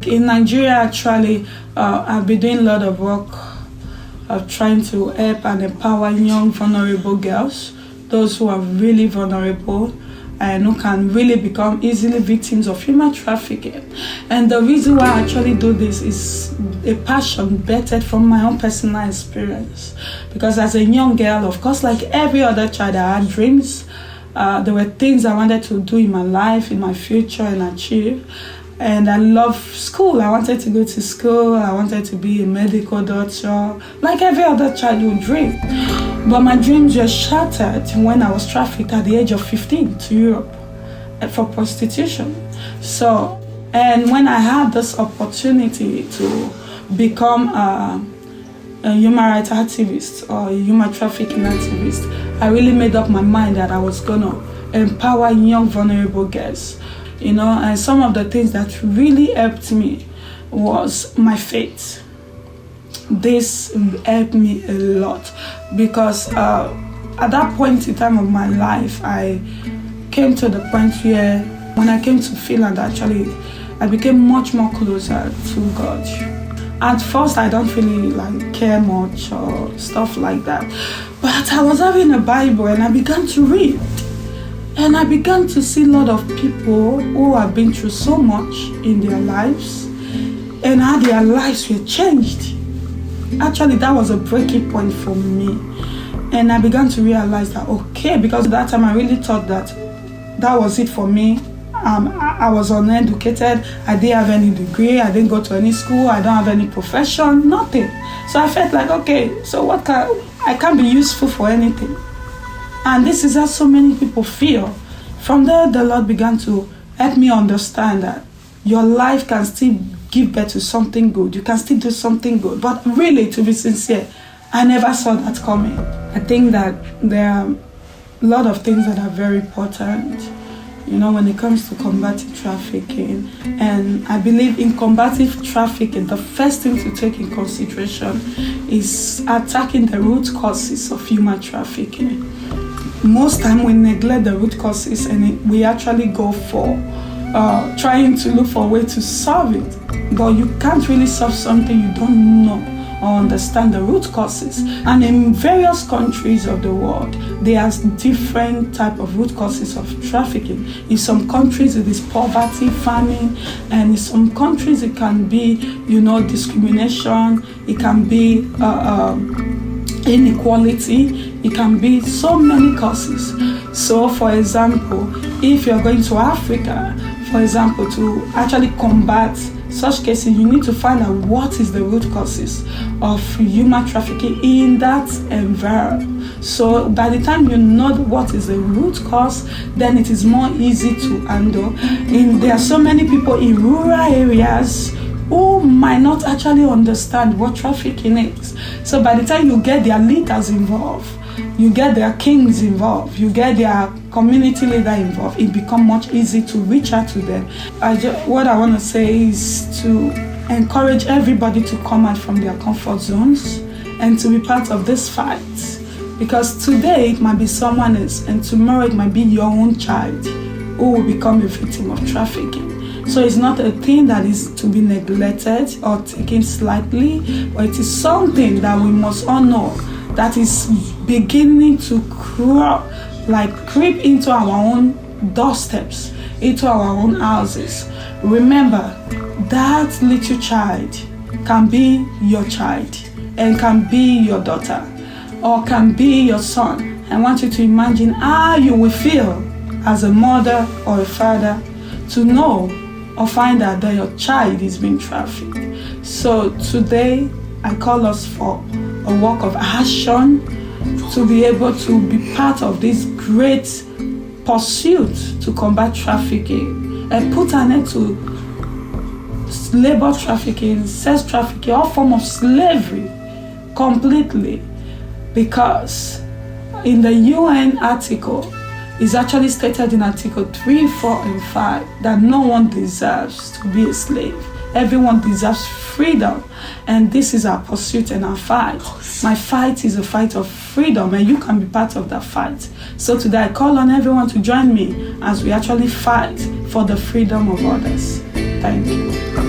In Nigeria, actually, I've been doing a lot of work of trying to help and empower young, vulnerable girls, those who are really vulnerable and who can really become easily victims of human trafficking. And the reason why I actually do this is a passion birthed from my own personal experience. Because as a young girl, of course, like every other child, I had dreams. There were things I wanted to do in my life, in my future, and achieve. And I love school. I wanted to go to school. I wanted to be a medical doctor, like every other childhood dream. But my dreams were shattered when I was trafficked at the age of 15 to Europe for prostitution. So, and when I had this opportunity to become a human rights activist or a human trafficking activist, I really made up my mind that I was gonna empower young, vulnerable girls. You know, and some of the things that really helped me was my faith. This helped me a lot because at that point in time of my life, I came to the point where when I came to Finland, actually, I became much more closer to God. At first, I don't really care much or stuff like that, but I was having a Bible and I began to read. And I began to see a lot of people who have been through so much in their lives and how their lives were changed. Actually, that was a breaking point for me. And I began to realize that, okay, because at that time I really thought that was it for me. I was uneducated. I didn't have any degree. I didn't go to any school. I don't have any profession, nothing. So I felt like, okay, so I can't be useful for anything. And this is how so many people feel. From there, the Lord began to help me understand that your life can still give birth to something good. You can still do something good. But really, to be sincere, I never saw that coming. I think that there are a lot of things that are very important, you know, when it comes to combating trafficking. And I believe in combating trafficking, the first thing to take in consideration is attacking the root causes of human trafficking. Most time we neglect the root causes and we actually go for trying to look for a way to solve it. But you can't really solve something you don't know or understand the root causes. And in various countries of the world, there are different type of root causes of trafficking. In some countries it is poverty, famine, and in some countries it can be, you know, discrimination, it can be inequality, it can be so many causes. So for example, if you're going to Africa, for example, to actually combat such cases, you need to find out what is the root causes of human trafficking in that environment. So by the time you know what is the root cause, then it is more easy to handle. There are so many people in rural areas who might not actually understand what trafficking is. So by the time you get their leaders involved, you get their kings involved, you get their community leader involved, it becomes much easier to reach out to them. What I want to say is to encourage everybody to come out from their comfort zones and to be part of this fight. Because today it might be someone else and tomorrow it might be your own child who will become a victim of trafficking. So it's not a thing that is to be neglected or taken slightly, but it is something that we must all know that is beginning to creep into our own doorsteps, into our own houses. Remember, that little child can be your child and can be your daughter or can be your son. I want you to imagine how you will feel as a mother or a father to know or find out that your child is being trafficked. So today, I call us for a work of action to be able to be part of this great pursuit to combat trafficking and put an end to labor trafficking, sex trafficking, all form of slavery completely. Because in the UN article, it's actually stated in Article 3, 4, and 5 that no one deserves to be a slave. Everyone deserves freedom, and this is our pursuit and our fight. My fight is a fight of freedom, and you can be part of that fight. So today I call on everyone to join me as we actually fight for the freedom of others. Thank you.